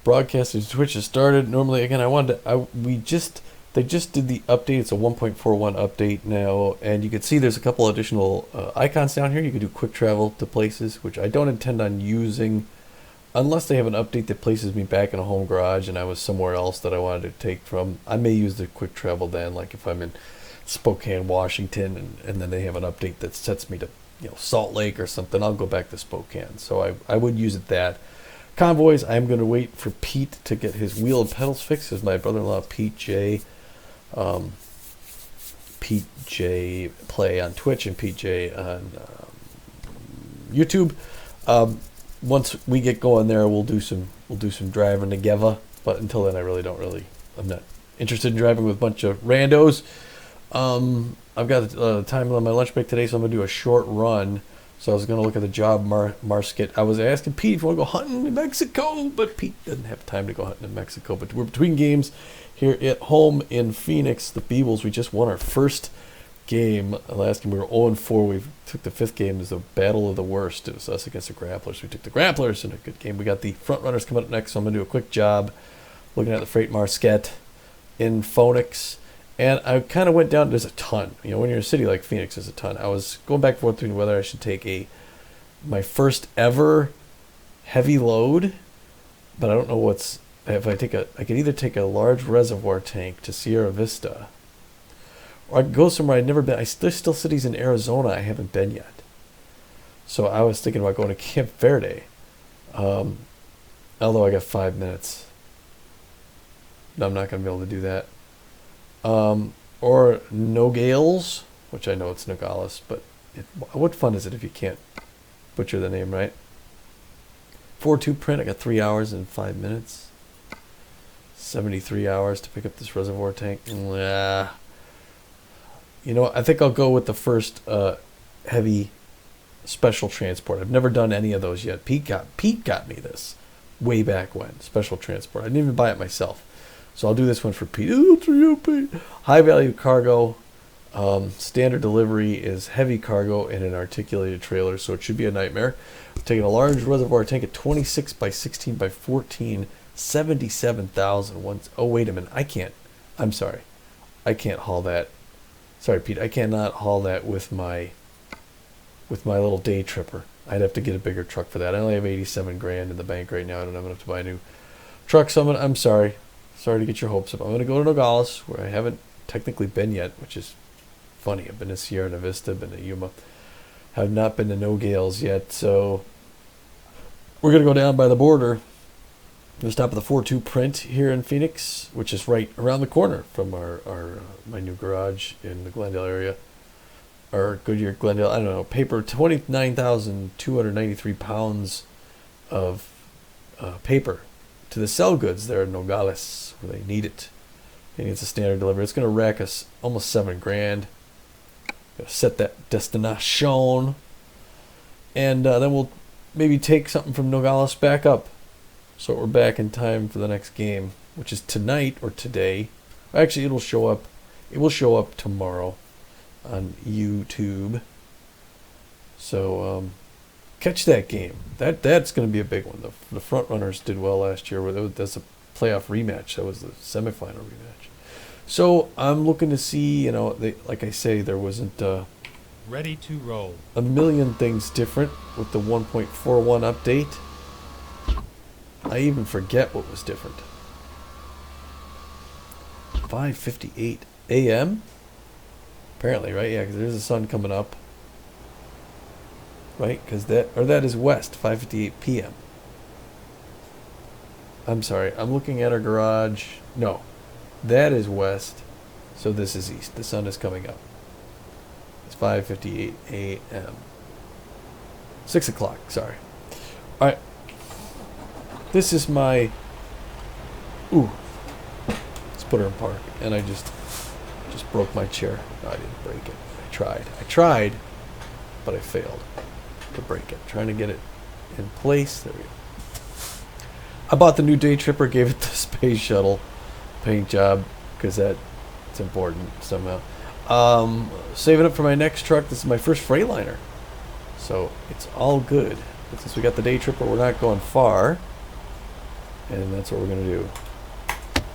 broadcasting to Twitch has started. Normally, again, they just did the update. It's a 1.41 update now, and you can see there's a couple additional icons down here. You can do quick travel to places, which I don't intend on using unless they have an update that places me back in a home garage and I was somewhere else that I wanted to take from. I may use the quick travel then, like if I'm in Spokane, Washington, and then they have an update that sets me to Salt Lake or something. I'll go back to Spokane. So I would use it that. Convoys, I'm going to wait for Pete to get his wheel and pedals fixed, because my brother-in-law Pete J Play on Twitch and Pete J on YouTube. Once we get going there, we'll do some driving together. But until then, I'm not interested in driving with a bunch of randos. I've got time on my lunch break today, so I'm gonna do a short run. So I was gonna look at the job market. I was asking Pete if you want to go hunting in Mexico, but Pete doesn't have time to go hunting in Mexico. But we're between games here at home in Phoenix. The Beebles, we just won our first game. Last game we were 0-4. We took the fifth game as the battle of the worst. It was us against the Grapplers. We took the Grapplers in a good game. We got the front runners coming up next, so I'm gonna do a quick job looking at the freight market in Phoenix. And I kind of went down. There's a ton. When you're in a city like Phoenix, there's a ton. I was going back and forth between whether I should take my first ever heavy load, but I don't know if I could either take a large reservoir tank to Sierra Vista, or I could go somewhere I'd never been. There's still cities in Arizona I haven't been yet. So I was thinking about going to Camp Verde, although I got 5 minutes. No, I'm not going to be able to do that. Or Nogales, which I know it's Nogales, but what fun is it if you can't butcher the name right? 4-2 print, I got 3 hours and 5 minutes. 73 hours to pick up this reservoir tank. I think I'll go with the first heavy special transport. I've never done any of those yet. Pete got me this way back when. Special transport. I didn't even buy it myself. So I'll do this one for Pete. Ooh, for you, Pete. High value cargo. Standard delivery is heavy cargo in an articulated trailer, so it should be a nightmare. I'm taking a large reservoir tank at 26 by 16 by 14, 77,000 once. Oh, wait a minute. I'm sorry. I can't haul that. Sorry, Pete. I cannot haul that with my little day tripper. I'd have to get a bigger truck for that. I only have 87 grand in the bank right now. I don't have enough to buy a new truck. So I'm sorry. Sorry to get your hopes up. I'm going to go to Nogales, where I haven't technically been yet, which is funny. I've been to Sierra Vista, been to Yuma. Have not been to Nogales yet, so we're going to go down by the border. We'll stop at the 4-2 print here in Phoenix, which is right around the corner from my new garage in the Glendale area. Or Goodyear, Glendale, I don't know. Paper, 29,293 pounds of paper to the sell goods there in Nogales, where they need it. And it's a standard delivery. It's going to rack us almost 7 grand. Got to set that destination. And then we'll maybe take something from Nogales back up, so we're back in time for the next game, which is tonight or today. Actually, it will show up tomorrow on YouTube. So catch that game. That's going to be a big one. The front runners did well last year. That's a playoff rematch. That was the semifinal rematch. So I'm looking to see. Like I say, there wasn't ready to roll a million things different with the 1.41 update. I even forget what was different. 5:58 a.m. Apparently, right? Yeah, because there's the sun coming up. Right? Because that is west, 5:58 p.m. I'm sorry. I'm looking at our garage. No, that is west. So this is east. The sun is coming up. It's 5:58 a.m. 6 o'clock. Sorry. All right. This is my. Ooh. Let's put her in park. And I just broke my chair. No, I didn't break it. I tried, but I failed to break it. Trying to get it in place. There we go. I bought the new day tripper, gave it the space shuttle paint job because that's important somehow. Saving up for my next truck. This is my first Freightliner, so it's all good. But since we got the day tripper, we're not going far. And that's what we're going to do.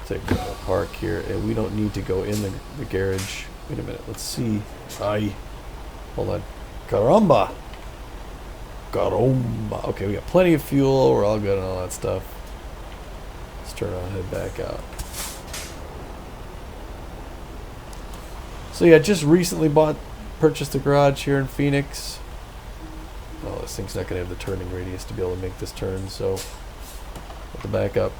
Take a park here. And we don't need to go in the garage. Wait a minute. Let's see. Ay. Hold on. Caramba. Caramba. Okay, we got plenty of fuel. We're all good and all that stuff. Let's turn around and head back out. So yeah, just recently purchased a garage here in Phoenix. Oh, this thing's not going to have the turning radius to be able to make this turn, so let the back up.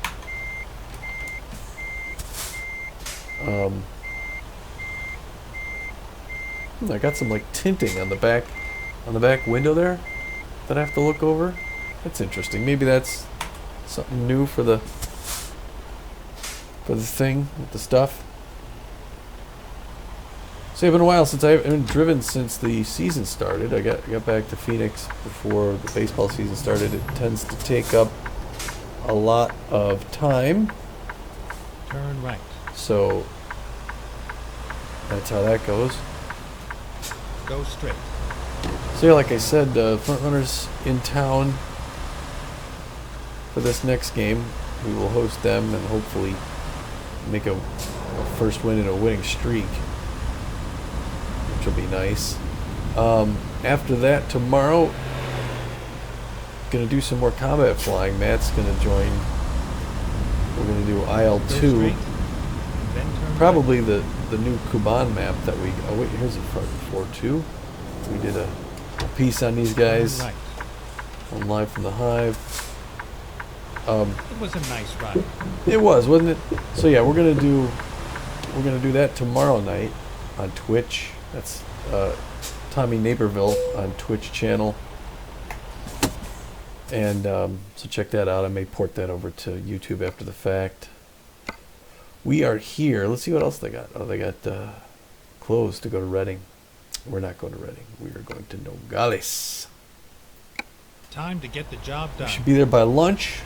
I got some like tinting on the back window there that I have to look over. That's interesting. Maybe that's something new for the thing with the stuff. So it's been a while since I haven't driven since the season started. I got back to Phoenix before the baseball season started. It tends to take up a lot of time. Turn right. So that's how that goes. Go straight. So yeah, like I said, front runners in town for this next game. We will host them and hopefully make a first win in a winning streak, which will be nice. After that, tomorrow, gonna do some more combat flying. Matt's gonna join. We're gonna do IL-2. Probably the new Kuban map that we. Oh wait, here's a 4-2. We did a piece on these guys. Right. On Live from the Hive. It was a nice ride. It was, wasn't it? So yeah, we're gonna do that tomorrow night on Twitch. That's Tommy Naperville on Twitch channel. And so check that out. I may port that over to YouTube after the fact. We are here. Let's see what else they got. Oh, they got clothes to go to Reading. We're not going to Reading. We are going to Nogales. Time to get the job done. We should be there by lunch.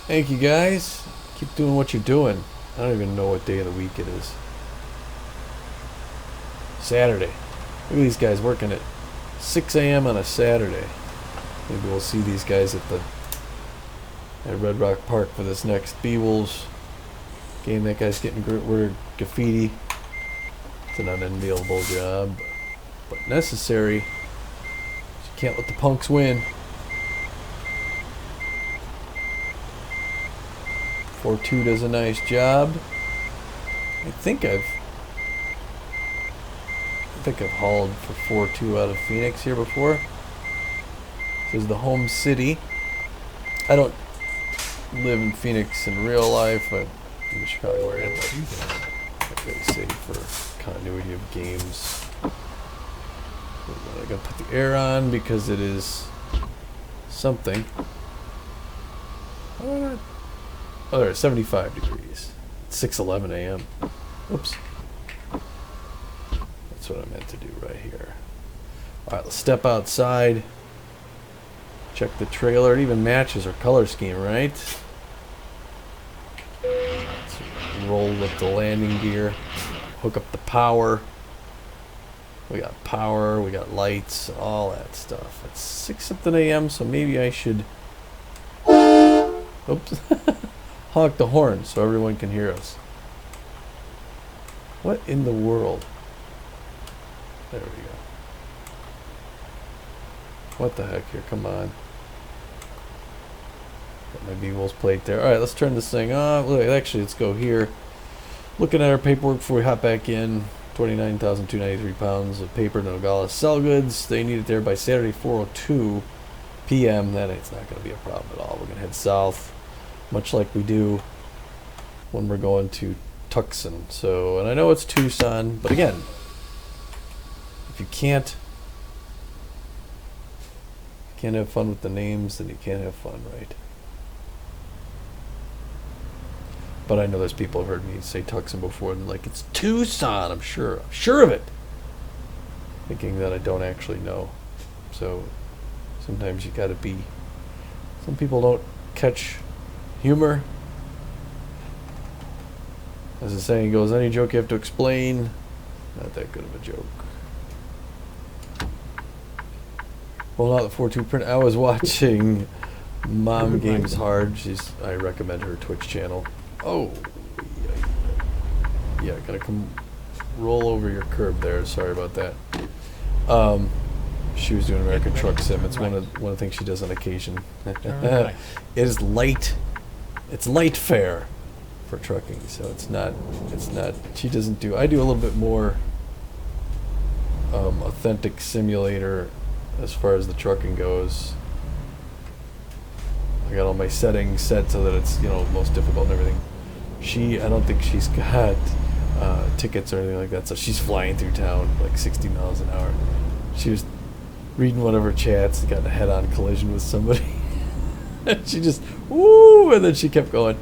Thank you guys. Keep doing what you're doing. I don't even know what day of the week it is. Saturday. Look at these guys working at 6 a.m. on a Saturday. Maybe we'll see these guys at Red Rock Park for this next B-Wolves game. That guy's getting rid of graffiti. It's an unenviable job, but necessary. You can't let the punks win. 4-2 does a nice job. I think I've hauled for 4-2 out of Phoenix here before. This is the home city. I don't live in Phoenix in real life. I'm in the Chicago area. Like they say, for continuity of games. I gotta put the air on because it is something. Oh, there, 75 degrees. It's 6:11 a.m. Oops. That's what I meant to do right here. All right, let's step outside. Check the trailer. It even matches our color scheme, right? Let's roll up the landing gear. Hook up the power. We got power. We got lights. All that stuff. It's 6-something a.m., so maybe I should... Oops. Honk the horn so everyone can hear us. What in the world? There we go. What the heck here? Come on. Got my B-Wolves plate there. Alright, let's turn this thing on. Actually, let's go here. Looking at our paperwork before we hop back in. 29,293 pounds of paper to Nogales sell goods. They need it there by Saturday, 4:02 p.m. That it's not going to be a problem at all. We're going to head south, much like we do when we're going to Tucson. So, and I know it's Tucson, but again, if you can't have fun with the names, then you can't have fun, right? But I know there's people who've heard me say Tucson before and like, it's Tucson, I'm sure of it. Thinking that I don't actually know. So sometimes you gotta be, some people don't catch humor. As the saying goes, any joke you have to explain, not that good of a joke. Well, not the 4-2 print. I was watching Mom Turn Games right. Hard. I recommend her Twitch channel. Oh, yeah, gotta come roll over your curb there. Sorry about that. She was doing American Get ready Truck to Sim. turn It's right. one of the things she does on occasion. Turn right. It is light. It's light fare for trucking, so it's not. She doesn't do. I do a little bit more authentic simulator as far as the trucking goes. I got all my settings set so that it's, you know, most difficult and everything. I don't think she's got tickets or anything like that, so she's flying through town like 60 miles an hour. She was reading one of her chats and got in a head-on collision with somebody. And she just, woo, and then she kept going.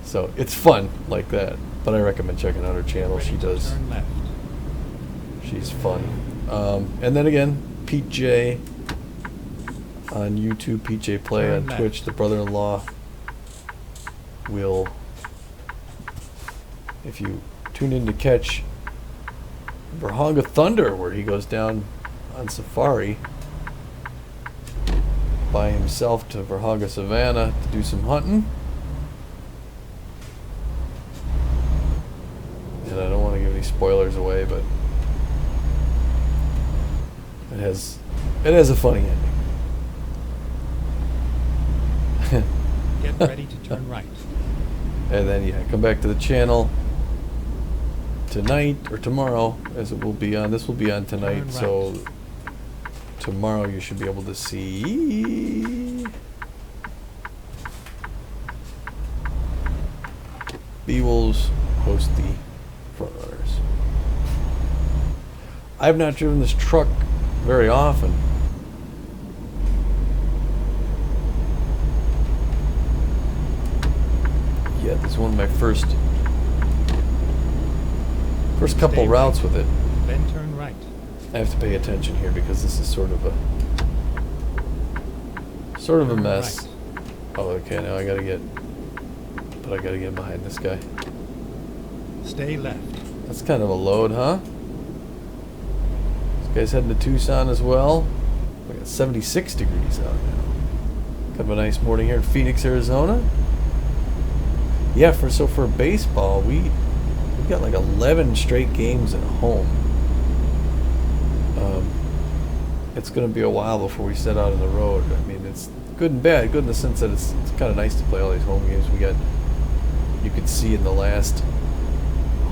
So it's fun like that, but I recommend checking out her channel. Ready She to does. Turn left. She's fun. And then again, Pete J on YouTube, Pete J Play Turn on left. Twitch, the brother-in-law if you tune in to catch Verhonga Thunder, where he goes down on safari by himself to Verhonga Savannah to do some hunting. And I don't want to give any spoilers away, but it has a funny ending. Get ready to turn right. And then yeah, come back to the channel tonight or tomorrow, as it will be on. This will be on tonight, Turn right. so tomorrow you should be able to see B-Wolves host the Frontrunners. I've not driven this truck very often. Yeah, this is one of my first couple Stay routes right. with it. Then turn right. I have to pay attention here because this is sort of a Turn mess. right. Oh, okay, now I gotta get behind this guy. Stay left. That's kind of a load, huh? This guy's heading to Tucson as well. We got 76 degrees out now. Kind of a nice morning here in Phoenix, Arizona. Yeah, for baseball, we got like 11 straight games at home. It's going to be a while before we set out on the road. I mean, it's good and bad. Good in the sense that it's kind of nice to play all these home games. You could see in the last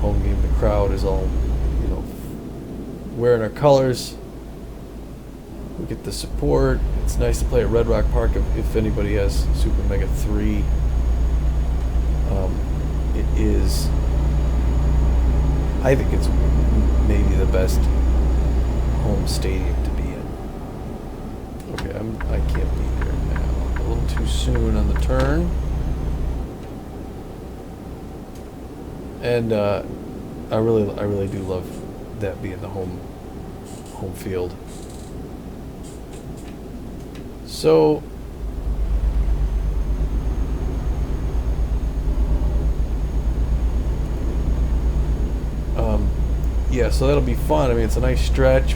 home game, the crowd is all, you know, wearing our colors. We get the support. It's nice to play at Red Rock Park if anybody has Super Mega 3. It is, I think it's maybe the best home stadium to be in. Okay, I can't be there now. A little too soon on the turn. And I really do love that being the home field. So yeah, so that'll be fun. I mean, it's a nice stretch.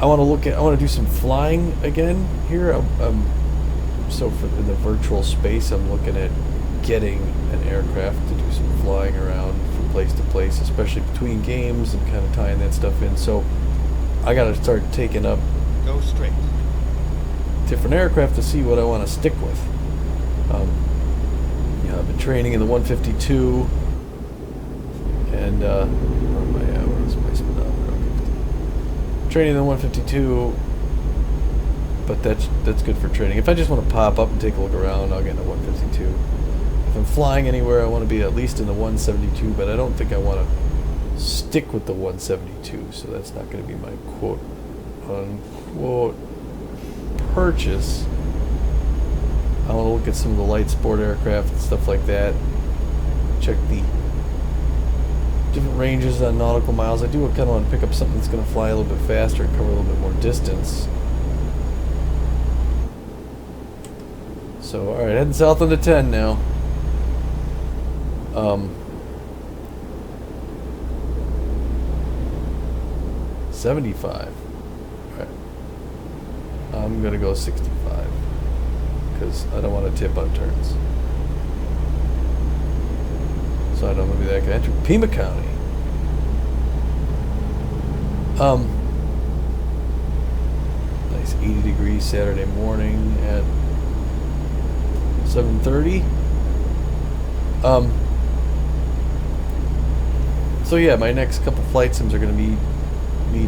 I want to do some flying again here. So in the virtual space, I'm looking at getting an aircraft to do some flying around from place to place, especially between games and kind of tying that stuff in. So I got to start taking up Go straight. different aircraft to see what I want to stick with. Yeah, I've been training in the 152, and where am I at? Where's my speedometer? Okay. Training in the 152, but that's good for training. If I just want to pop up and take a look around, I'll get in the 152. If I'm flying anywhere, I want to be at least in the 172, but I don't think I want to stick with the 172, so that's not going to be my quote unquote purchase. I want to look at some of the light sport aircraft and stuff like that. Check the different ranges on nautical miles. I do kind of want to pick up something that's going to fly a little bit faster and cover a little bit more distance. So, alright, heading south on the 10 now. 75. Alright. I'm going to go 65 because I don't want to tip on turns. So I don't want to be that guy. Enter Pima County. Nice 80 degrees Saturday morning at 7:30. So yeah, my next couple flight sims are going to be me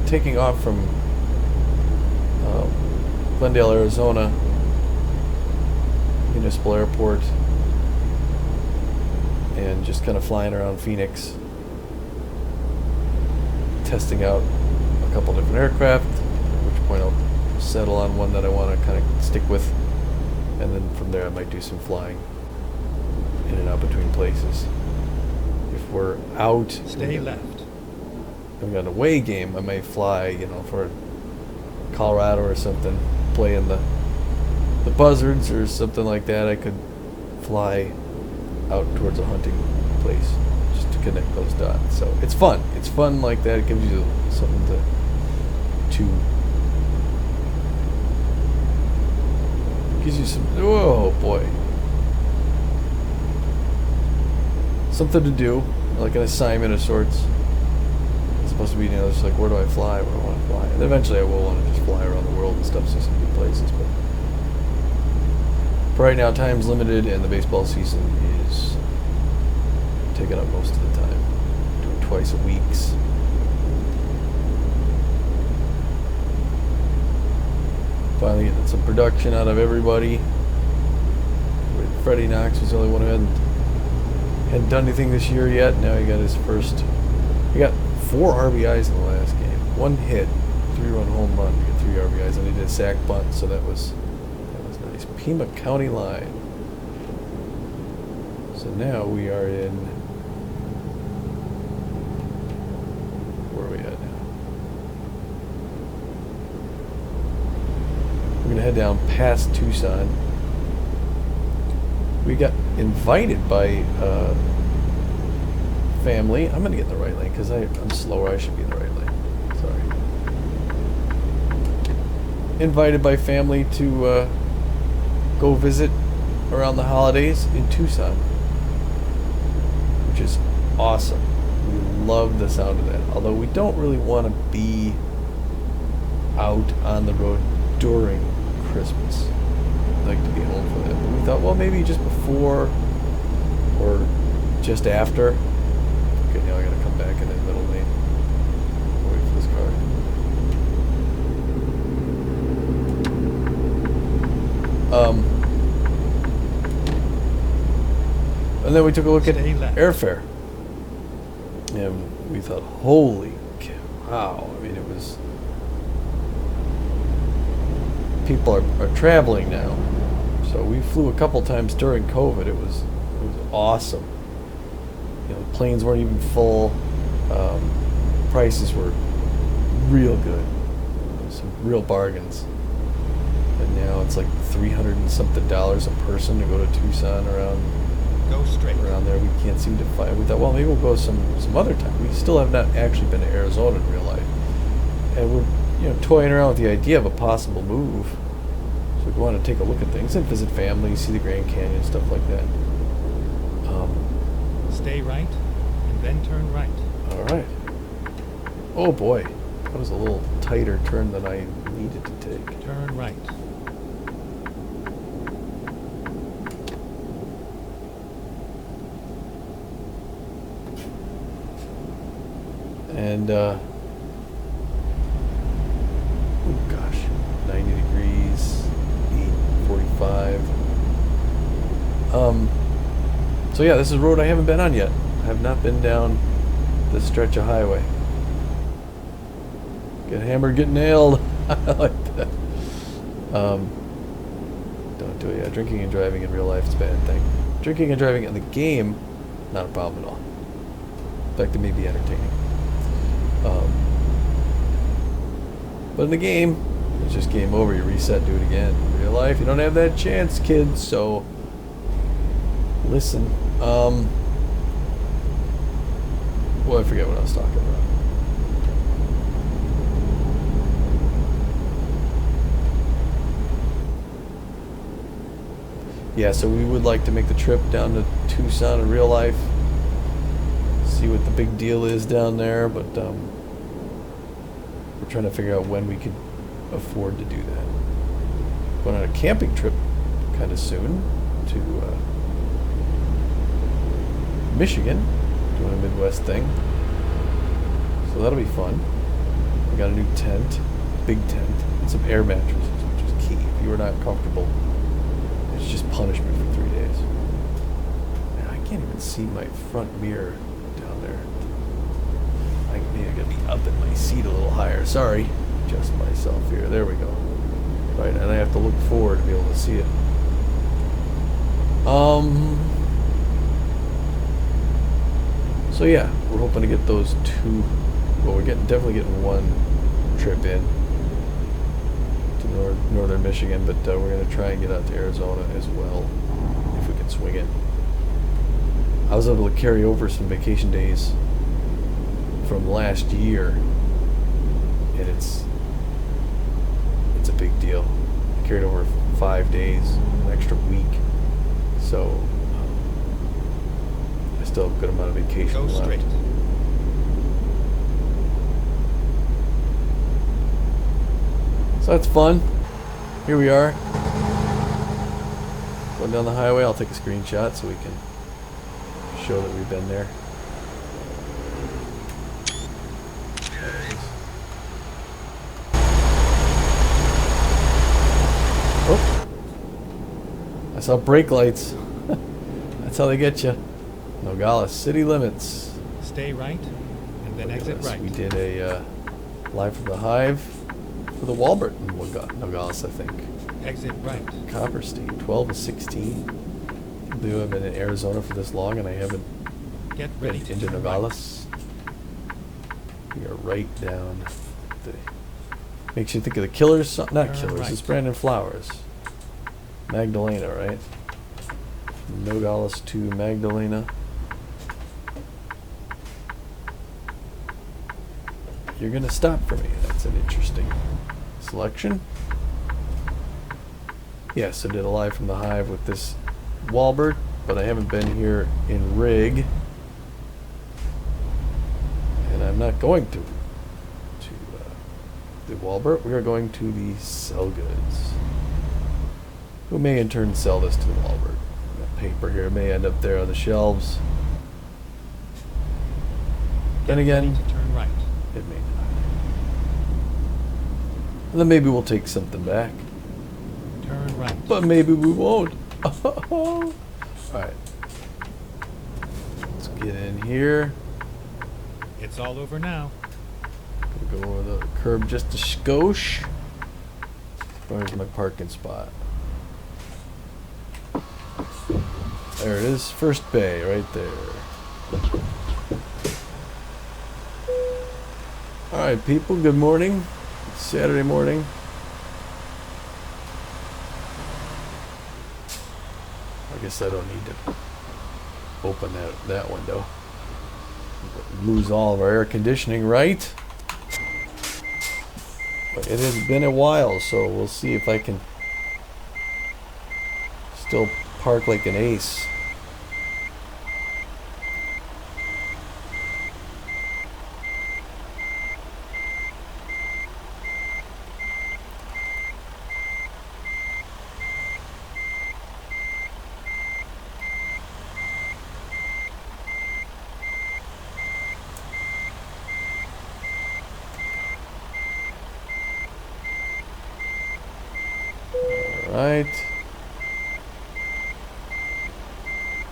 taking off from Glendale, Arizona Municipal Airport, and just kind of flying around Phoenix, testing out a couple different aircraft, at which point I'll settle on one that I want to kind of stick with, and then from there I might do some flying in and out between places. If we're out, Stay left. if we got an away game, I might fly, for Colorado or something, play in the Buzzards or something like that. I could fly out towards a hunting place just to connect those dots. So it's fun. It's fun like that. It gives you something to gives you some, oh boy, something to do, like an assignment of sorts. It's supposed to be, just like, where do I fly? Where do I want to fly? And eventually I will want to just fly around the world and stuff, see some good places. But for right now, time's limited, and the baseball season is taking up most of the time. Doing twice a week. Finally getting some production out of everybody. Freddie Knox was the only one who hadn't done anything this year yet. Now he got his first. He got 4 RBIs in the last game. 1 hit, 3-run home run. He got 3 RBIs, and he did a sack bunt, so that was nice. Pima County line. So now we are in. Where are we at now? We're gonna head down past Tucson. We got invited by family. I'm gonna get in the right lane because I'm slower. I should be in the right lane. Sorry. Invited by family to go visit around the holidays in Tucson, which is awesome. We love the sound of that. Although we don't really want to be out on the road during Christmas. I'd like to be home for that. But we thought, well, maybe just before or just after. Okay, now I gotta come back in that middle lane. Wait for this car. And then we took a look at airfare. And we thought, holy cow. I mean, it was... People are traveling now. So we flew a couple times during COVID. It was awesome. Planes weren't even full. Prices were real good. Some real bargains. And now it's like $300 and something a person to go to Tucson around. Go straight. Around there, we can't seem to find. We thought, well, maybe we'll go some other time. We still have not actually been to Arizona in real life, and we're toying around with the idea of a possible move. So we want to take a look at things and visit family, see the Grand Canyon, stuff like that. Stay right, and then turn right. All right. Oh boy, that was a little tighter turn than I needed to take. Turn right. And, oh gosh, 90 degrees, 8:45. So yeah, this is a road I haven't been on yet. I have not been down this stretch of highway. Get hammered, get nailed. I like that. Don't do it. Yeah, drinking and driving in real life is a bad thing. Drinking and driving in the game, not a problem at all. In fact, it may be entertaining. But in the game, it's just game over. You reset, do it again. In real life, you don't have that chance, kids. So, listen. Well, I forget what I was talking about. Yeah, so we would like to make the trip down to Tucson in real life. See what the big deal is down there, but we're trying to figure out when we could afford to do that. Going on a camping trip kind of soon to Michigan, doing a Midwest thing. So that'll be fun. We got a new tent, big tent, and some air mattresses, which is key. If you are not comfortable, it's just punishment for 3 days. Man, I can't even see my front mirror down there. Maybe I gotta be up in my seat a little higher. Sorry. Adjust myself here. There we go. Right, and I have to look forward to be able to see it. So yeah, we're hoping to get those two. Well, we're definitely getting one trip in to northern Michigan, but we're gonna try and get out to Arizona as well if we can swing it. I was able to carry over some vacation days from last year, and it's a big deal. I carried over 5 days, an extra week, so I still have a good amount of vacation Go left. straight. So that's fun. Here we are. Going down the highway. I'll take a screenshot so we can show that we've been there. There it is. Oh! I saw brake lights. That's how they get you. Nogales city limits. Stay right, and then Look at exit this. right. We did a live from the hive for the Walbert in Nogales, I think. Exit right. Copper State, 12 to 16. I believe I've been in Arizona for this long and I haven't Get been ready to into turn right. Nogales. We are right down the... Makes you think of the Killers? Not Turn Killers, right. it's Brandon Flowers. Magdalena, right? Nogales to Magdalena. You're gonna stop for me. That's an interesting selection. Yes, I did a live from the hive with this Walbert, but I haven't been here in rig, and I'm not going to the Walbert. We are going to the Selgoods, who may in turn sell this to the Walbert. That paper here may end up there on the shelves. Then again, To turn right. it may not. And then maybe we'll take something back. Turn right. But maybe we won't. Alright. Let's get in here. It's all over now. We'll go over the curb just a skosh. Where's my parking spot? There it is. First bay right there. Alright, people. Good morning. It's Saturday morning. I guess I don't need to open that window. Lose all of our air conditioning, right? But it has been a while, so we'll see if I can still park like an ace. Alright.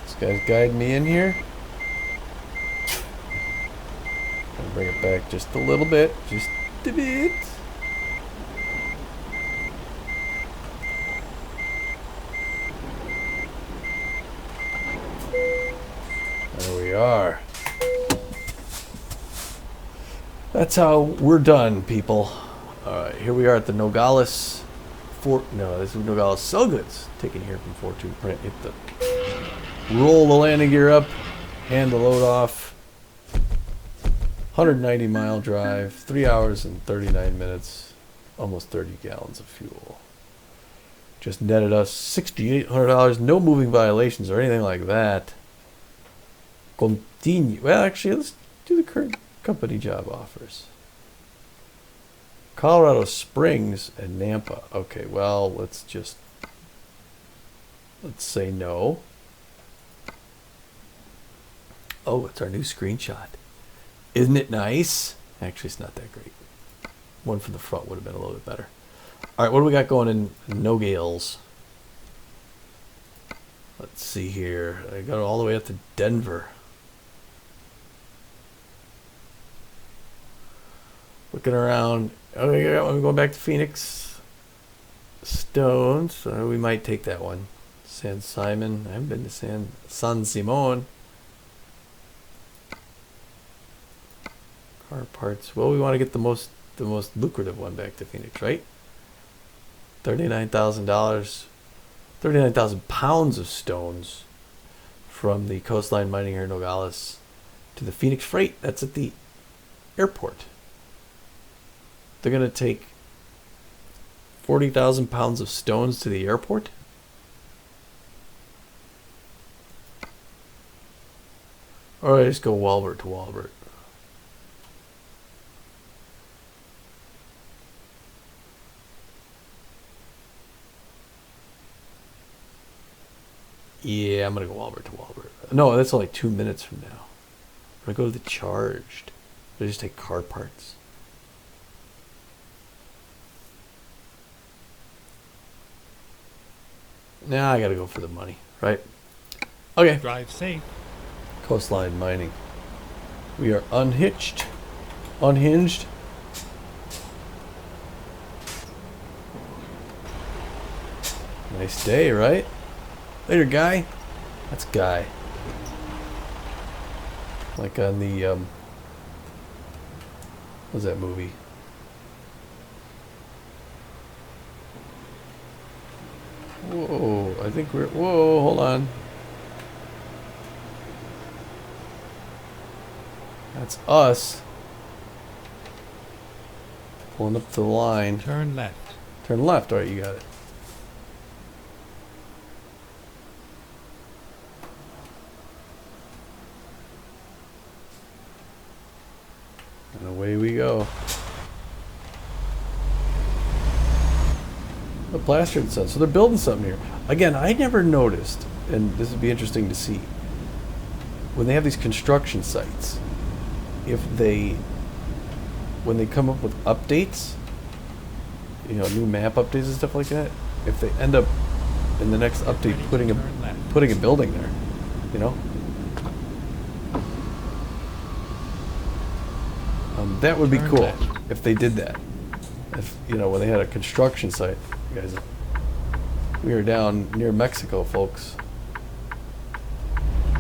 This guy's guiding me in here. Gonna bring it back just a little bit. Just a bit. There we are. That's how we're done, people. Alright, here we are at the Nogales this is Nogales Selgoods, taken here from 4-2 print. Hit the roll the landing gear up, hand the load off. 190-mile drive, 3 hours and 39 minutes, almost 30 gallons of fuel. just netted us $6,800. No moving violations or anything like that. Continue. Well, actually, let's do the current company job offers. Colorado Springs and Nampa. Okay, well, let's say no. Oh, it's our new screenshot. Isn't it nice? Actually, it's not that great. One from the front would have been a little bit better. All right, what do we got going in Nogales? Let's see here. I got all the way up to Denver. Looking around. Okay, I'm going back to Phoenix. Stones. We might take that one. San Simon. I haven't been to San Simon. Car parts. Well, we want to get the most lucrative one back to Phoenix, right? $39,000. 39,000 pounds of stones from the Coastline Mining here in Nogales to the Phoenix Freight. That's at the airport. They're going to take 40,000 pounds of stones to the airport? Or I just go Walbert to Walbert. Yeah, I'm going to go Walbert to Walbert. No, that's only 2 minutes from now. I'm going to go to the charged. I just take car parts. Now I got to go for the money, right? Okay. Drive safe. Coastline Mining. We are unhinged. Nice day, right? Later, Guy. That's Guy. Like on the, what was that movie? Whoa, I think whoa, hold on. That's us. Pulling up to the line. Turn left. Turn left. All right, you got it. And away we go. The plastered stuff. So they're building something here. Again, I never noticed, and this would be interesting to see, when they have these construction sites, when they come up with updates, new map updates and stuff like that, if they end up in the next update putting a building there, that would be cool if they did that. If when they had a construction site, guys, we are down near Mexico, folks.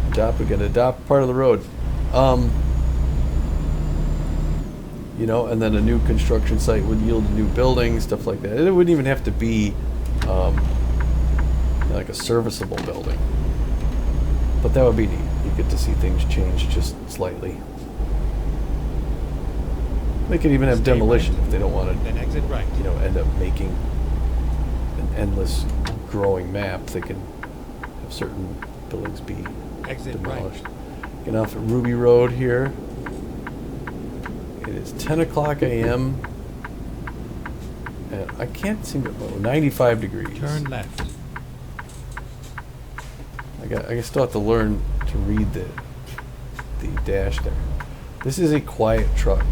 We got to adopt part of the road. And then a new construction site would yield a new building, stuff like that. It wouldn't even have to be like a serviceable building. But that would be neat. You get to see things change just slightly. They could even have demolition if they don't want to, then exit right. End up making an endless growing map. They can have certain buildings be demolished. Right. Getting off at Ruby Road here. It is 10 o'clock a.m. and I can't seem to. 95 degrees. Turn left. I still have to learn to read the dash there. This is a quiet truck.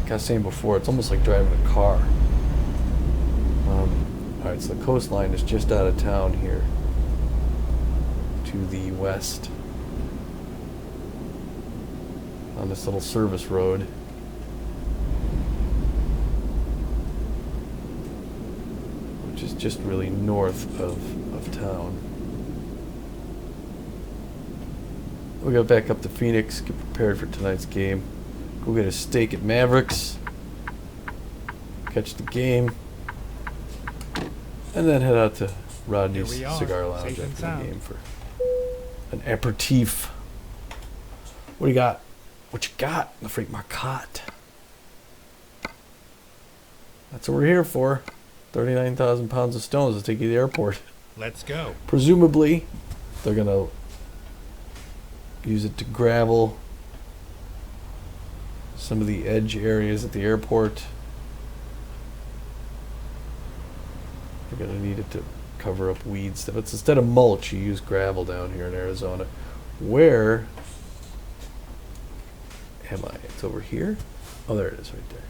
Like I was saying before, it's almost like driving a car. Alright, so the coastline is just out of town here to the west on this little service road. Which is just really north of town. We'll go back up to Phoenix, get prepared for tonight's game. Go get a steak at Mavericks, catch the game, and then head out to Rodney's Cigar Lounge after the game for an aperitif. What do you got? What you got, La Freak Marcotte? That's what we're here for. 39,000 pounds of stones to take you to the airport. Let's go. Presumably, they're going to use it to gravel some of the edge areas at the airport. They're going to need it to cover up weeds. But instead of mulch, you use gravel down here in Arizona. Where am I? It's over here. Oh, there it is right there.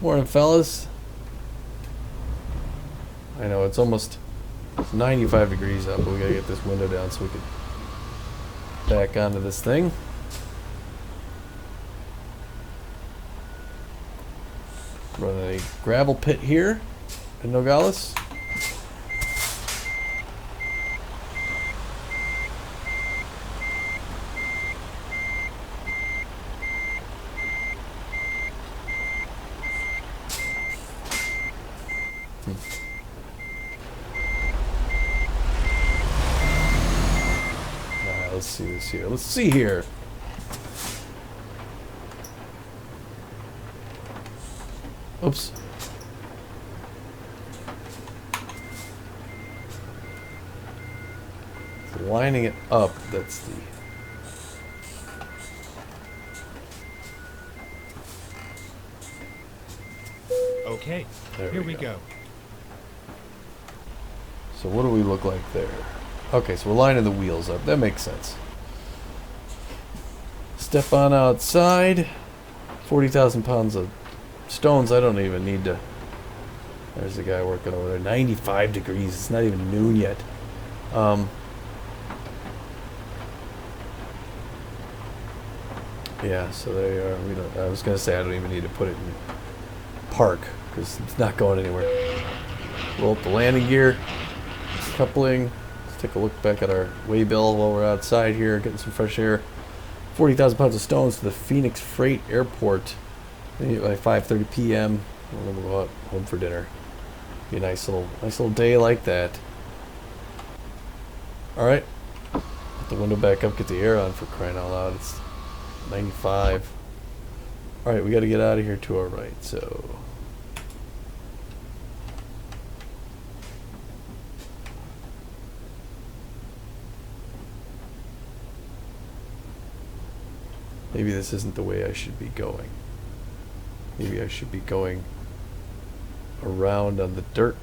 Morning, fellas. I know it's 95 degrees out, but we gotta get this window down so we can back onto this thing. Running a gravel pit here in Nogales. Let's see this here. Let's see here. Oops. Lining it up, that's the... Okay, There here we we go. go. So what do we look like there? Okay, so we're lining the wheels up. That makes sense. Step on outside. 40,000 pounds of stones. I don't even need to... There's the guy working over there. 95 degrees. It's not even noon yet. Yeah, so there you are. We don't, I was going to say I don't even need to put it in park because it's not going anywhere. Roll up the landing gear. Coupling. Let's take a look back at our waybill while we're outside here, getting some fresh air. 40,000 pounds of stones to the Phoenix Freight Airport by 5:30 p.m. And then we'll go out home for dinner. Be a nice little day like that. All right, put the window back up, get the air on for crying out loud. It's 95. All right, we got to get out of here to our right. So. Maybe this isn't the way I should be going. Maybe I should be going around on the dirt.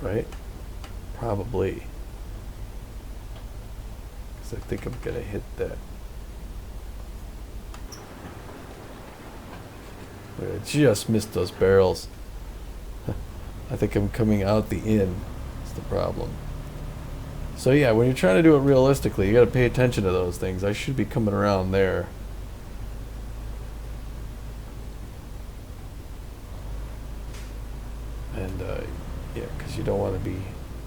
Right? Probably. Because I think I'm going to hit that. I just missed those barrels. I think I'm coming out the inn. That's the problem. So yeah, when you're trying to do it realistically, you got to pay attention to those things. I should be coming around there. And yeah, because you don't want to be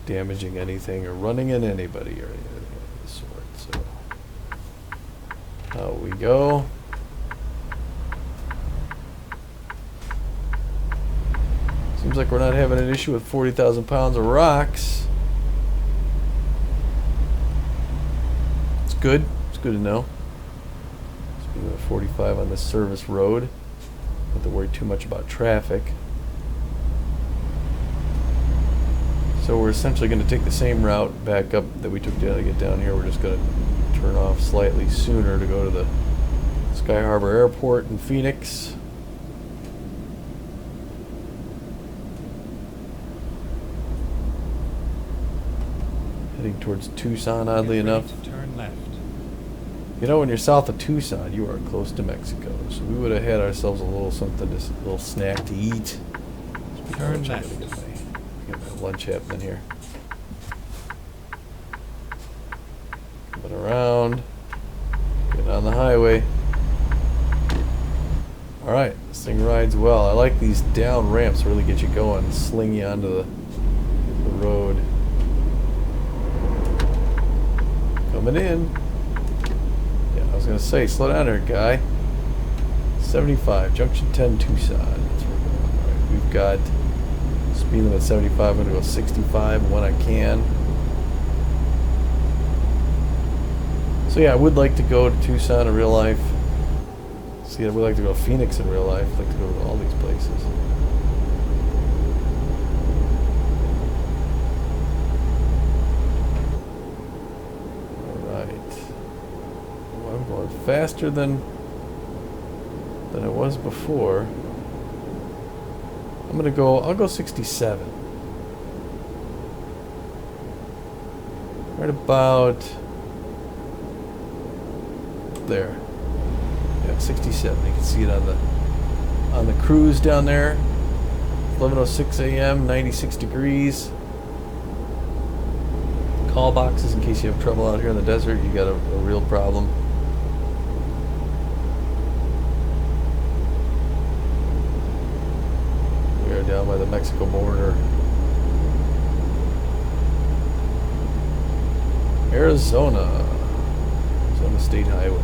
damaging anything or running in anybody or anything of the sort. So out we go. Seems like we're not having an issue with 40,000 pounds of rocks. Good. It's good to know. Speaking of 45 on this service road, don't have to worry too much about traffic. So we're essentially going to take the same route back up that we took to get down here. We're just going to turn off slightly sooner to go to the Sky Harbor Airport in Phoenix. Heading towards Tucson, oddly enough. Turn left. You know, when you're south of Tucson, you are close to Mexico. So we would have had ourselves a little something, a little snack to eat. Turn left. Get my lunch happening here. Coming around. Getting on the highway. Alright, this thing rides well. I like these down ramps, really get you going, sling you onto the road. Coming in. Yeah, I was going to say, slow down there, guy. 75, Junction 10, Tucson. That's where we're going. All right, we've got speed limit 75. I'm going to go 65 when I can. So yeah, I would like to go to Tucson in real life. See, I would like to go to Phoenix in real life. I'd like to go to all these places. Alright. Well, I'm going faster than I was before. I'll go 67. Right about there. Yeah, 67. You can see it on the cruise down there. 11:06 a.m., 96 degrees. Call boxes in case you have trouble out here in the desert. You got a real problem. We are down by the Mexico border. Arizona State Highway.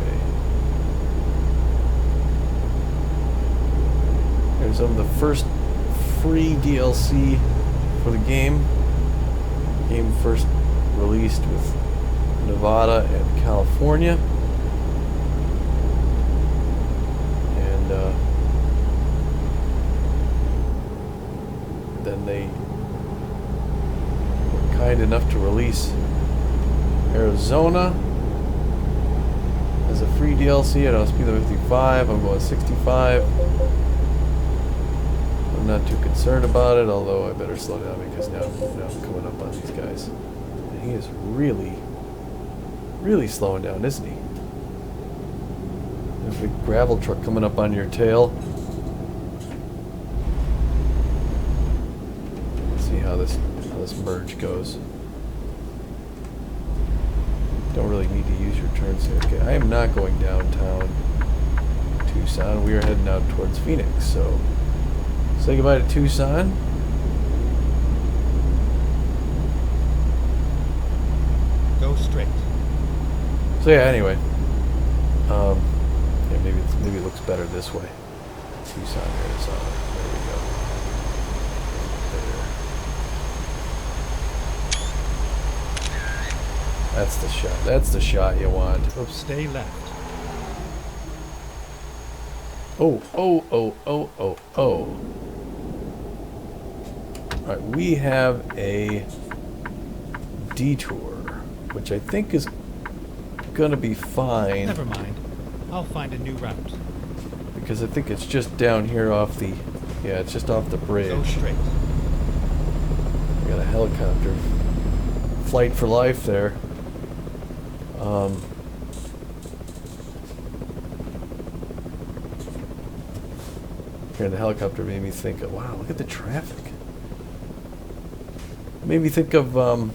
There's some of the first free DLC for the game. Game first released with Nevada and California. And then they were kind enough to release Arizona as a free DLC. I don't speed limit 55. I'm going 65. I'm not too concerned about it, although I better slow down because now I'm coming up on these guys. And he is really, really slowing down, isn't he? There's a big gravel truck coming up on your tail. Let's see how this merge goes. Don't really need to use your turns here. Okay, I am not going downtown Tucson. We are heading out towards Phoenix, so say goodbye to Tucson. Go straight. So yeah, anyway. Yeah, maybe it looks better this way. Tucson, Arizona. There we go. There. That's the shot. That's the shot you want. Oops. Stay left. Oh. Alright, we have a detour, which I think is gonna be fine. Never mind. I'll find a new route. Because I think it's just down here off the... Yeah, it's just off the bridge. Go straight. We got a helicopter. Flight for life there. Here, the helicopter made me think of, wow, look at the traffic. Made me think of when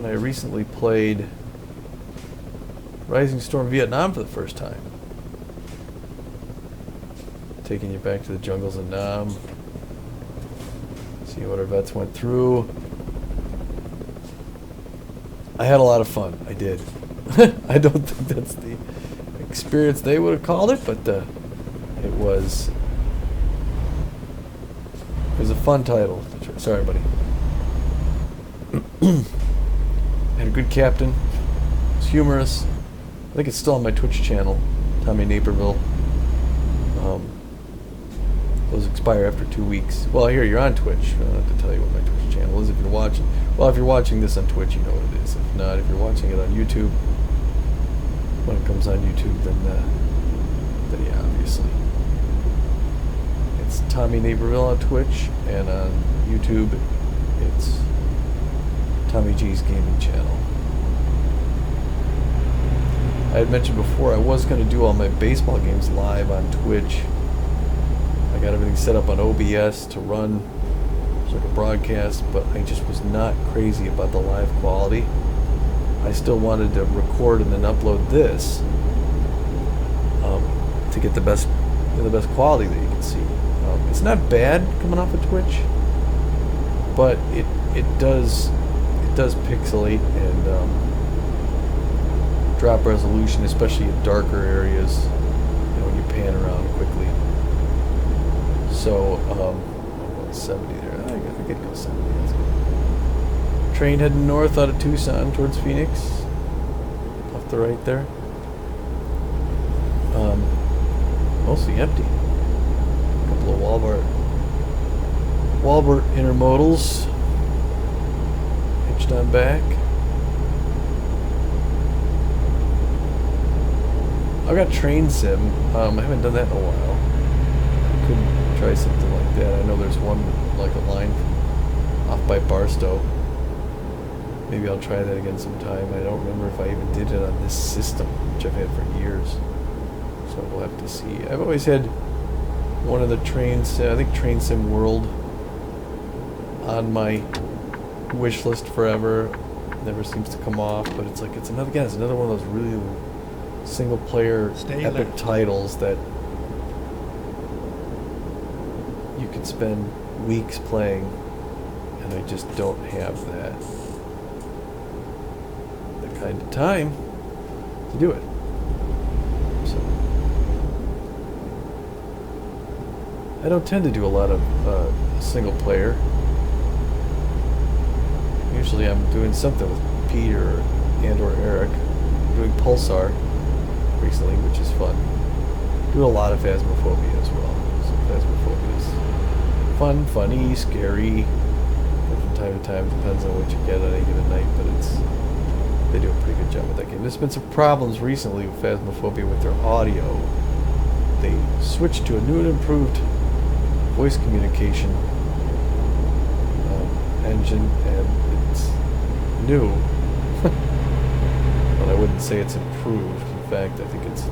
I recently played Rising Storm Vietnam for the first time. Taking you back to the jungles of Nam. See what our vets went through. I had a lot of fun. I did. I don't think that's the experience they would have called it, but it was a fun title. Sorry, buddy. Had a good captain. It was humorous. I think it's still on my Twitch channel, Tommy Naperville. Those expire after 2 weeks. Well, here, you're on Twitch. I don't have to tell you what my Twitch channel is if you're watching. Well, if you're watching this on Twitch, you know what it is. If not, if you're watching it on YouTube, when it comes on YouTube, then yeah, obviously. It's Tommy Naperville on Twitch, and on YouTube, it's Tommy G's Gaming Channel. I had mentioned before I was going to do all my baseball games live on Twitch. I got everything set up on OBS to run sort of broadcast, but I just was not crazy about the live quality. I still wanted to record and then upload this to get the best quality that you can see. It's not bad coming off of Twitch, but it does pixelate and drop resolution, especially in darker areas, when you pan around quickly. So, I'm going 70 there. I could go 70. That's good. Train heading north out of Tucson towards Phoenix. Off off the right there. Mostly empty. A couple of Walbert intermodals hitched on back. I've got train sim. I haven't done that in a while. I could try something like that. I know there's one like a line off by Barstow. Maybe I'll try that again sometime. I don't remember if I even did it on this system, which I've had for years. So we'll have to see. I've always had one of the trains, I think Train Sim World, on my wish list forever. Never seems to come off, but it's like it's another one of those really single player epic titles that you could spend weeks playing, and I just don't have that kind of time to do it. So I don't tend to do a lot of single player. Usually I'm doing something with Peter or Eric. I'm doing Pulsar recently, which is fun. Do a lot of Phasmophobia as well. So Phasmophobia is fun, funny, scary. And from time to time, depends on what you get on any given night, but they do a pretty good job with that game. There's been some problems recently with Phasmophobia with their audio. They switched to a new and improved voice communication engine, and it's new. But I wouldn't say it's improved. In fact, I think it's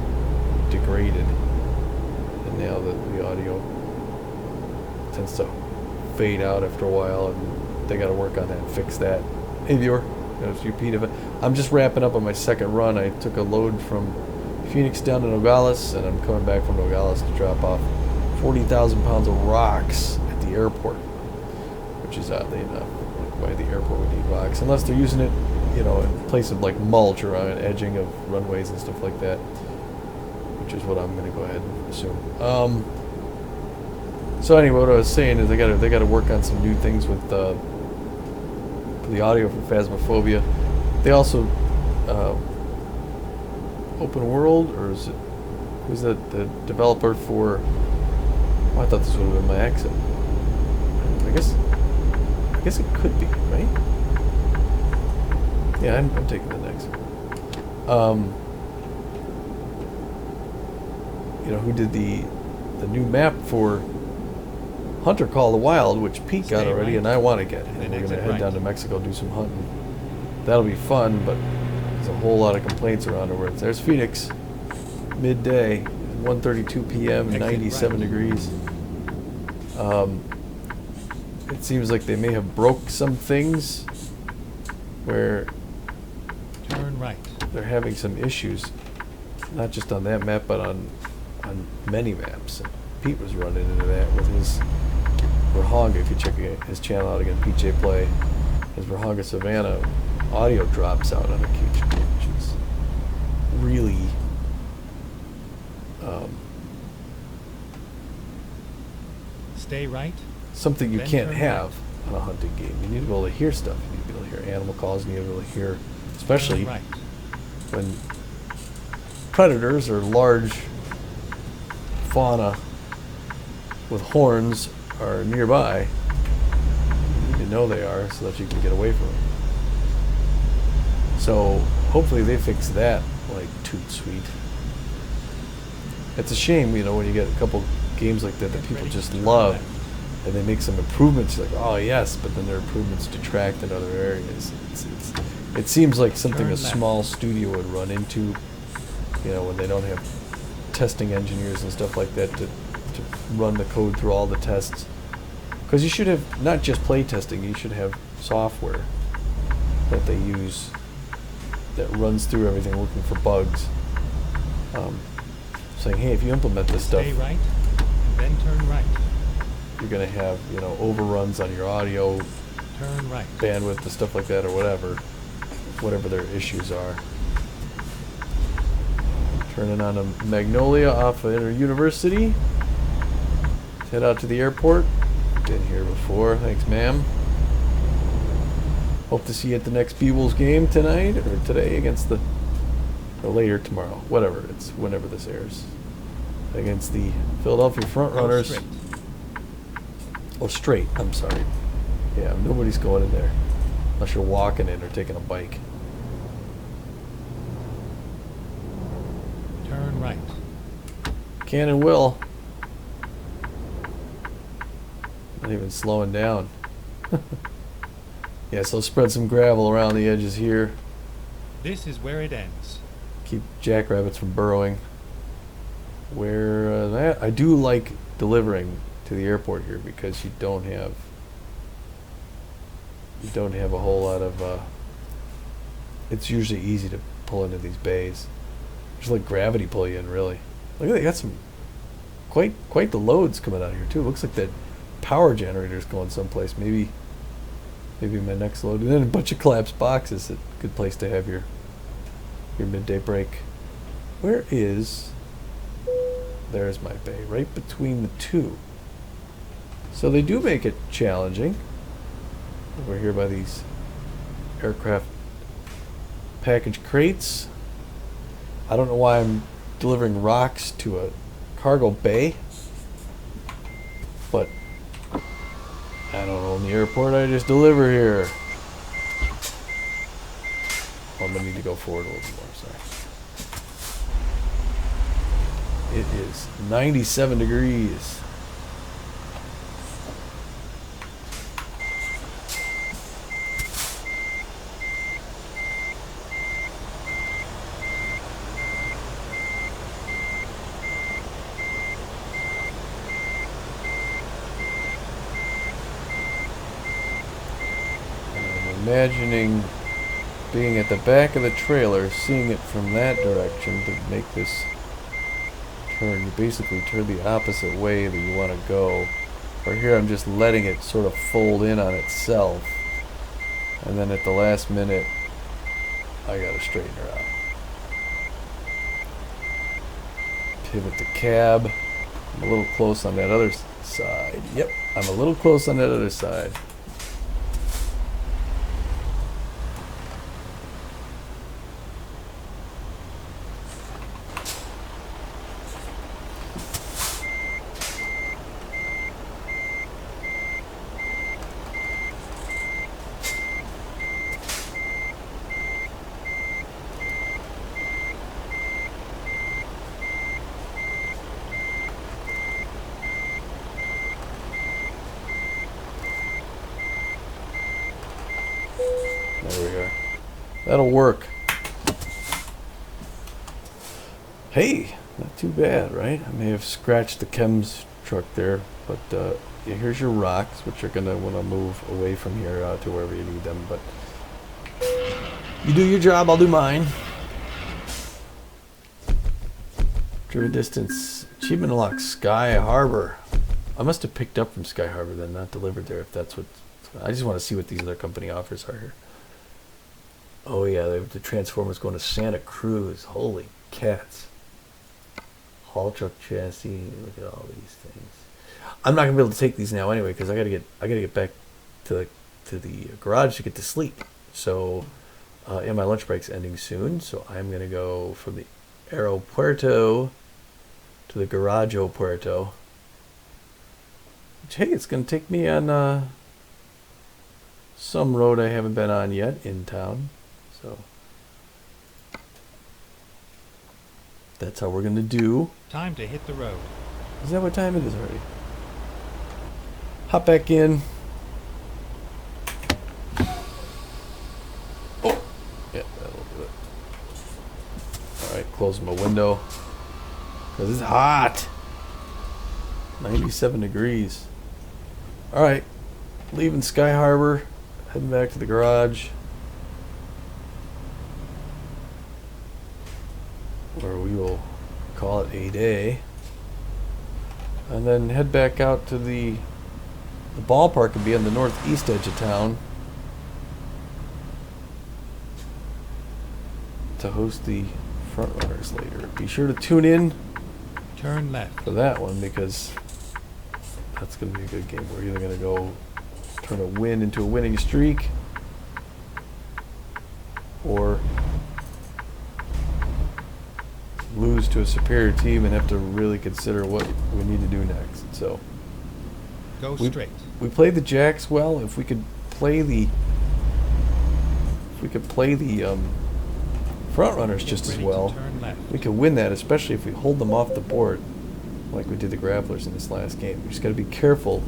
degraded. And now the audio tends to fade out after a while, and they got to work on that and fix that. Hey viewer, it's you Pete. I'm just wrapping up on my second run. I took a load from Phoenix down to Nogales, and I'm coming back from Nogales to drop off 40,000 pounds of rocks at the airport, which is oddly enough why the airport would need rocks, unless they're using it, in place of like mulch or on edging of runways and stuff like that, which is what I'm going to go ahead and assume. So anyway, what I was saying is they got to work on some new things with the audio for Phasmophobia. They also Open World, or who's the developer for? Oh, I thought this would have been my exit. I guess it could be, right? Yeah, I'm taking the next one. Who did the new map for Hunter Call of the Wild, which Pete got already, and I want to get. And we're going to head down to Mexico, do some hunting. That'll be fun, but there's a whole lot of complaints around it. There's Phoenix, midday, 1:32 p.m., 97 degrees. It seems like they may have broke some things where turn right. They're having some issues, not just on that map, but on many maps. And Pete was running into that with his Rahonga. If you check his channel out again, PJ Play, his Rahonga Savannah audio drops out on occasion, which is really stay right. Something you Then can't turn have on a hunting game. You need to be able to hear stuff. You need to be able to hear animal calls. You need to be able to hear, especially Turn right. when predators or large fauna with horns are nearby. You need to know they are so that you can get away from them. So hopefully they fix that like toot sweet. It's a shame, when you get a couple games like that people just love, and they make some improvements. You're like, oh yes, but then their improvements detract in other areas. It seems like something a small studio would run into, when they don't have testing engineers and stuff like that to run the code through all the tests. Because you should have not just play testing, you should have software that they use that runs through everything, looking for bugs. Saying, hey, if you implement this stuff, stay right, and then turn right. you're going to have, overruns on your audio, Turn right. bandwidth and stuff like that, or whatever their issues are. Turning on a Magnolia off of University. Head out to the airport. Been here before. Thanks, ma'am. Hope to see you at the next B-Wolves game tonight, or today, against the or later tomorrow, whatever. It's whenever this airs. Against the Philadelphia front Go runners. straight. Oh, straight. I'm sorry. Yeah, nobody's going in there unless you're walking in or taking a bike. Turn right. Can and will. Not even slowing down. Yeah, so spread some gravel around the edges here. This is where it ends. Keep jackrabbits from burrowing. Where I do like delivering to the airport here because you don't have a whole lot of. It's usually easy to pull into these bays. Just let gravity pull you in, really. Look, they got some quite the loads coming out here too. Looks like that power generator's going someplace. Maybe my next load, and then a bunch of collapsed boxes. A good place to have your midday break. Where is? There's my bay, right between the two. So they do make it challenging. Over here by these aircraft package crates. I don't know why I'm delivering rocks to a cargo bay, but I don't own the airport, I just deliver here. Oh, I'm gonna need to go forward a little more, sorry. It is 97 degrees. Imagining being at the back of the trailer, seeing it from that direction to make this turn. You basically turn the opposite way that you want to go. Or here I'm just letting it sort of fold in on itself. And then at the last minute, I gotta straighten her out. Pivot the cab. I'm a little close on that other side. Yep, I'm a little close on that other side. There we are. That'll work. Hey, not too bad, right? I may have scratched the chems truck there, but yeah, here's your rocks, which are gonna want to move away from here to wherever you need them. But you do your job, I'll do mine. Driven distance, achievement unlocked, Sky Harbor. I must have picked up from Sky Harbor then, not delivered there. If that's what, I just want to see what these other company offers are here. Oh yeah, the Transformers going to Santa Cruz. Holy cats! Haul truck chassis. Look at all these things. I'm not gonna be able to take these now anyway because I gotta get back to the garage to get to sleep. So, and my lunch break's ending soon. So I'm gonna go from the Aeropuerto to the Garajo Puerto. Which, hey, it's gonna take me on some road I haven't been on yet in town. So that's how we're gonna do. Time to hit the road. Is that what time it is already? Hop back in. Oh, yeah, that'll do it. All right, close my window because it's hot. 97 degrees. All right, leaving Sky Harbor, heading back to the garage, where we will call it a day, and then head back out to the ballpark and be on the northeast edge of town to host the front runners later. Be sure to tune in Turn left. for that one because that's going to be a good game. We're either going to go turn a win into a winning streak, or lose to a superior team and have to really consider what we need to do next. So Go we, straight. we played the Jacks well. If we could play the front runners just as Ready to well, turn left. we could win that, especially if we hold them off the board like we did the Grapplers in this last game. We just got to be careful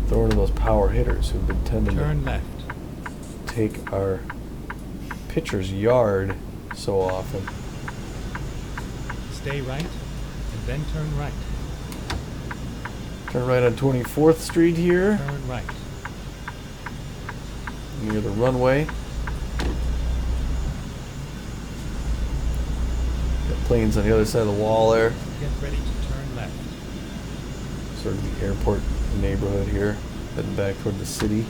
throwing to those power hitters who've been tending Turn to left. take our pitcher's yard so often. Stay right, and then turn right. Turn right on 24th Street here, Turn right. near the runway. Got planes on the other side of the wall there. Get ready to turn left. Sort of the airport neighborhood here, heading back toward the city.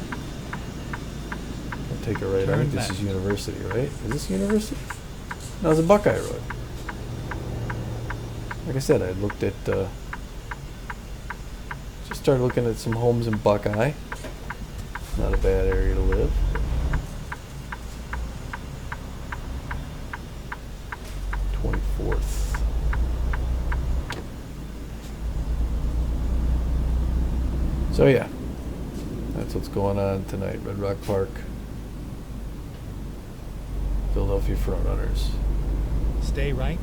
I'll take a right. I Turn think this is left. University, right? Is this University? No, it's a Buckeye Road. Like I said, I looked at, just started looking at some homes in Buckeye. Not a bad area to live. 24th. So yeah, that's what's going on tonight. Red Rock Park, Philadelphia Frontrunners. Stay right,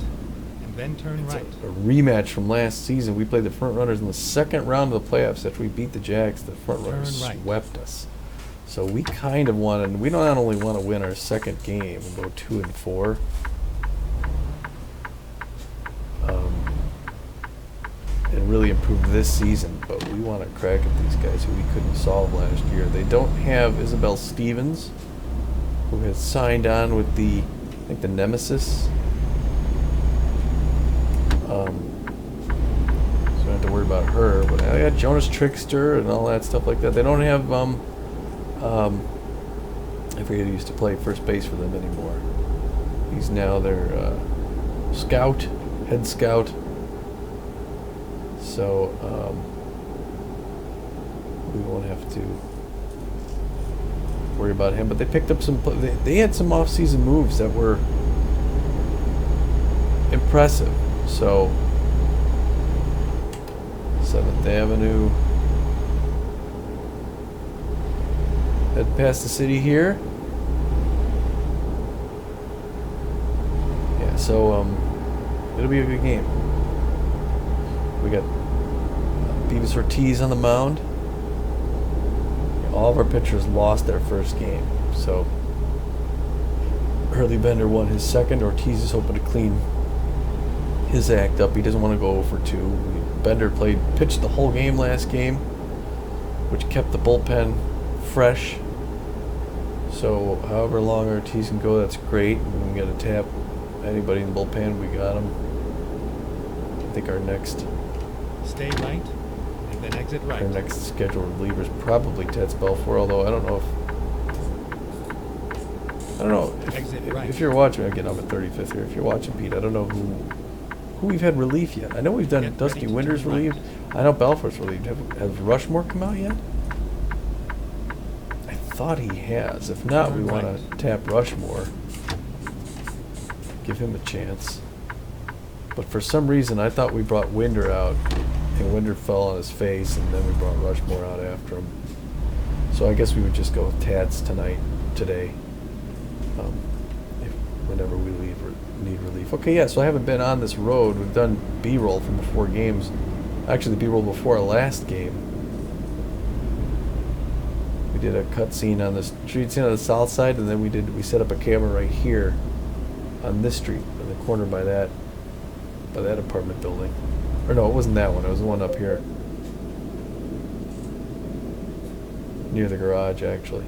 and then turn It's right. a rematch from last season. We played the Frontrunners in the second round of the playoffs. After we beat the Jacks, the Frontrunners Turn right. swept us. So we kind of want to. We not only want to win our second game and go 2-4. And really improve this season, but we want to crack at these guys who we couldn't solve last year. They don't have Isabel Stevens, who has signed on with the, I think, the Nemesis. So we don't have to worry about her. But I got Jonas Trickster and all that stuff like that. They don't have I forget who used to play first base for them anymore. He's now their scout, head scout. So we won't have to worry about him. But they picked up some. They had some off-season moves that were impressive. So 7th Avenue. Head past the city here. Yeah. So it'll be a good game. We got Beavis Ortiz on the mound. All of our pitchers lost their first game. So Hurley Bender won his second. Ortiz is hoping to clean his act up. He doesn't want to go 0-2. Bender pitched the whole game last game, which kept the bullpen fresh. So however long Ortiz can go, that's great. We can get a tap anybody in the bullpen. We got him. I think our next Stay right, and then exit right. Our next scheduled reliever is probably Ted Spelfor, although I don't know Exit if, right. if you're watching. I'm getting up at 35th here. If you're watching, Pete, I don't know who we've had relief yet. I know we've done Get Dusty ready to Winters turn right. relieved. I know Belfort's relieved. Has Rushmore come out yet? I thought he has. If not, we Turn want right. to tap Rushmore. Give him a chance. But for some reason, I thought we brought Winder out, and Winder fell on his face, and then we brought Rushmore out after him. So I guess we would just go with Tats today, whenever we need relief. Okay, yeah, so I haven't been on this road. We've done B-roll from the 4 games. Actually, the B-roll before our last game. We did a cut scene on the street scene on the south side, and then we set up a camera right here on this street, in the corner by that apartment building. Or no, it wasn't that one. It was the one up here. Near the garage, actually.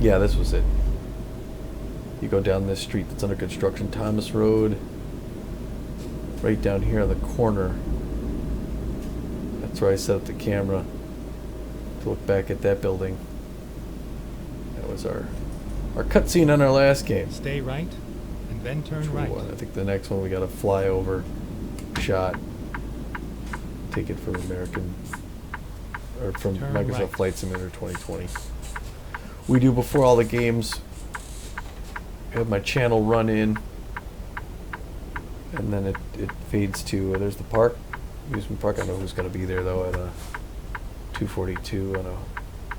Yeah, this was it. You go down this street that's under construction, Thomas Road. Right down here on the corner. That's where I set up the camera to look back at that building. That was our cut scene on our last game. Stay right, and then turn right. I think the next one we got a flyover shot. Take it from Turn Microsoft right. Flight Simulator 2020. We do before all the games have my channel run in, and then it fades to there's the park, amusement park. I don't know who's going to be there though at 2:42 on a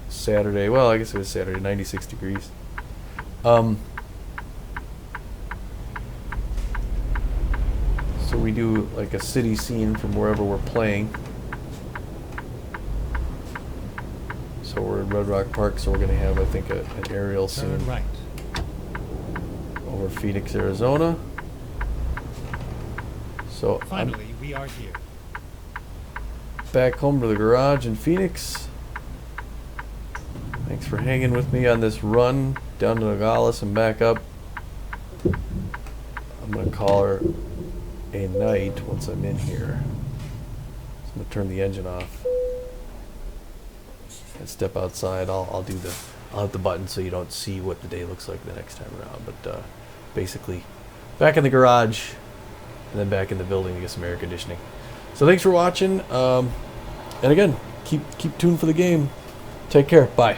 Saturday. Well, I guess it was Saturday, 96 degrees. So we do like a city scene from wherever we're playing. So we're in Red Rock Park, so we're going to have, I think, an aerial Turn scene right. over Phoenix, Arizona. So Finally, we are here. I'm back home to the garage in Phoenix. Thanks for hanging with me on this run down to Nogales and back up. I'm going to call her a night once I'm in here. So I'm going to turn the engine off and step outside. I'll hit the button so you don't see what the day looks like the next time around. But basically, back in the garage and then back in the building to get some air conditioning. So thanks for watching. And again, keep tuned for the game. Take care. Bye.